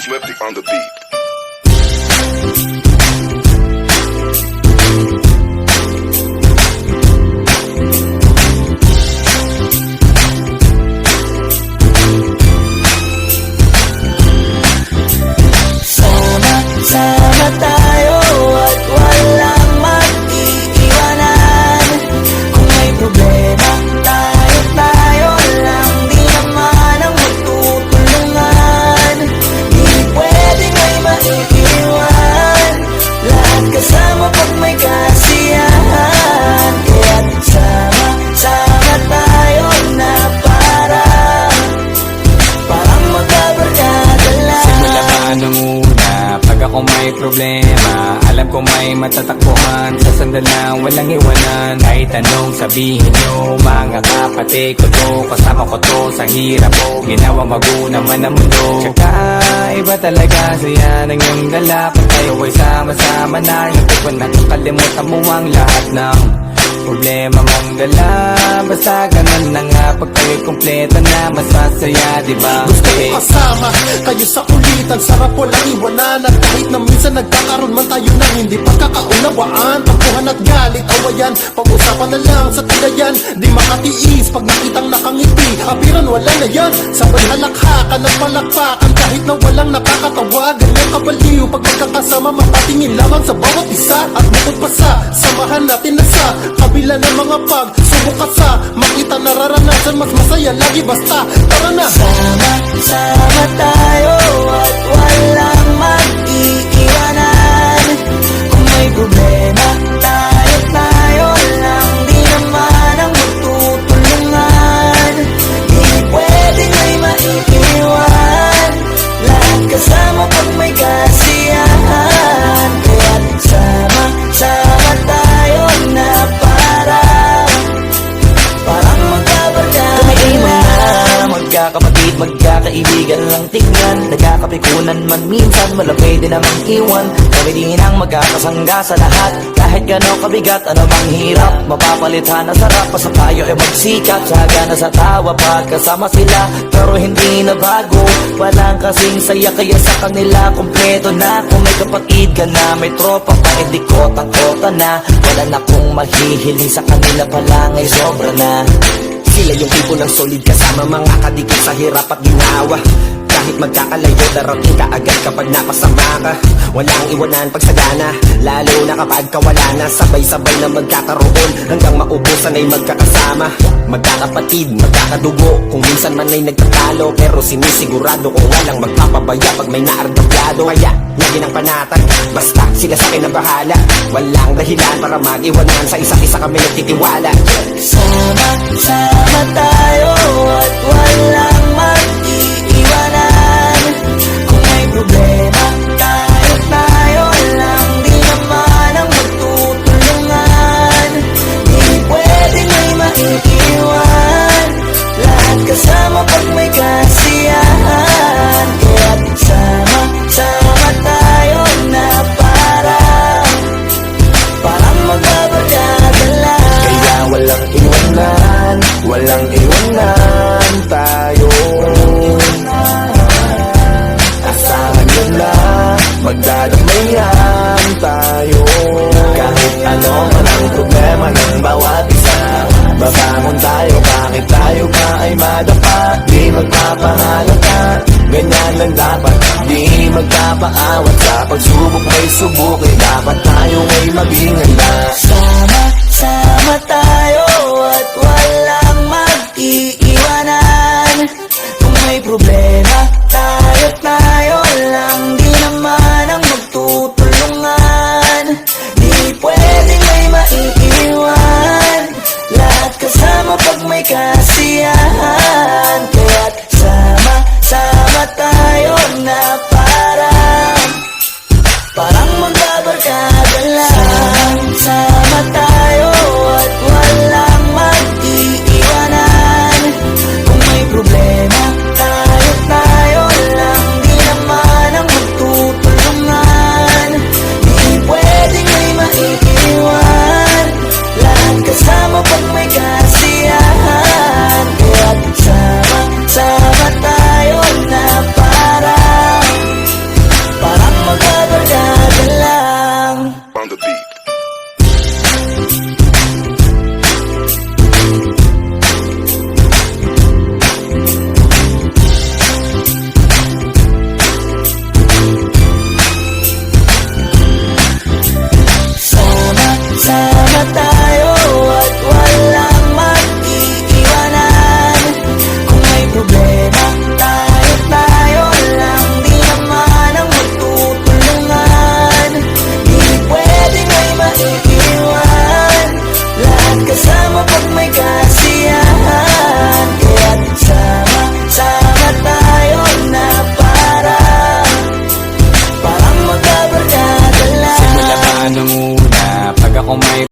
Swifty on the beat. Sama tayo at walang mag-iiwanan. Kung may problema, tayo lang. Di naman ang magtutulungan. Di pwedeng may maiiwan. Lahat kasama pag may kasiyahan. Kaya't sama tayo na parang magkabarkada lang. Simula pa nung una, pag ako may problema, alam ko may matatakbuhan. Sa sandal lang, walang iwanan. Kahit anong sabihin nyo, mga kapatid ko to, kasama ko to sa hirap ko, ginawa magunang man ang mundo. Tsaka iba talaga saya ng iyong dala. Pag tayo ay sama-sama na, yung pagwan nakakalimutan mo ang lahat ng problema mong dala. Basta ganun na nga, pag kayo'y kumpleto na, mas masaya, diba? Gusto ko kasama kayo sa kulitan, sarap walang iwanan. At kahit na minsan nagkakaroon man tayo ng hindi pagkakaunawaan, tampuhan at galit, awayan, pag-usapan na lang sa tigayan. Di makatiis pag nakitang nakangiti, apiran wala na yan. Sabay halakhakan at palakpakan, kahit na walang nakakatawa. Ganyan kabaliw pag magkakasama, mapatingin lamang sa bawat isa. At bukod pa sa samahan natin na sa kabila ng mga pagsubok ka sa makita nararanasan, mas masaya lagi basta tara na. Sama tayo at walang mag-iiwanan. Kung may problema, tayo lang. Di naman ang magtutulungan. Di pwedeng may maiiwan. Lahat kasama pag may kasiyahan. Kaya't sama tayo na parang magkabarkada. Kami mga magkakapatid, magkakaibigan lang tingnan. Nagkakapikunan man minsan, malapay din namang iwan. Kami din ang magkakasangga sa lahat. Kahit gano'ng kabigat, ano bang hirap, mapapalitan na sarap. Basta tayo ay magsikat, tsaga na sa tawa pagkasama sila. Pero hindi na bago, walang kasing saya. Kaya sa kanila kompleto na. Kung may kapatid ka na, may tropa pa, hindi kotang-kota na. Wala na kong mahihiling sa kanila pa lang ay sobra na. Sila yung tipo ng solid kasama, mga kadikit sa hirap at ginawa. Kahit magkakalayo, darating ka agad kapag napasama ka. Walang iwanan pag sagana, lalo na kapag kawala na. Sabay-sabay na magkakaroon, hanggang maubusan ay magkakasama. Magkakapatid, magkakadugo, kung minsan man ay nagtatalo. Pero sinisigurado kung walang magpapabaya pag may naardaplado. Kaya, lagi ng panatag, basta sila sa akin ang bahala. Walang dahilan para mag-iwanan, sa isa't isa kami nagtitiwala. Sama tayo at walang mag-iiwanan. Kung may problema, tayo lang. Di naman ang magtutulungan. Di pwedeng may maiiwan. Lahat kasama pag may kasiyahan. Kaya't sama tayo na parang magkabarkada lang. Kaya walang iwanan, walang iwanan tayo. Asahan nyo na, magdadamayan tayo. Kahit ano man ang problema ng bawat isa, babangon tayo, bakit tayo pa ay madapa. Di magpapahalata, ganyan lang dapat. Di magpapaawat, sa pagsubok may subok. Dapat tayo ay maging handa. Sama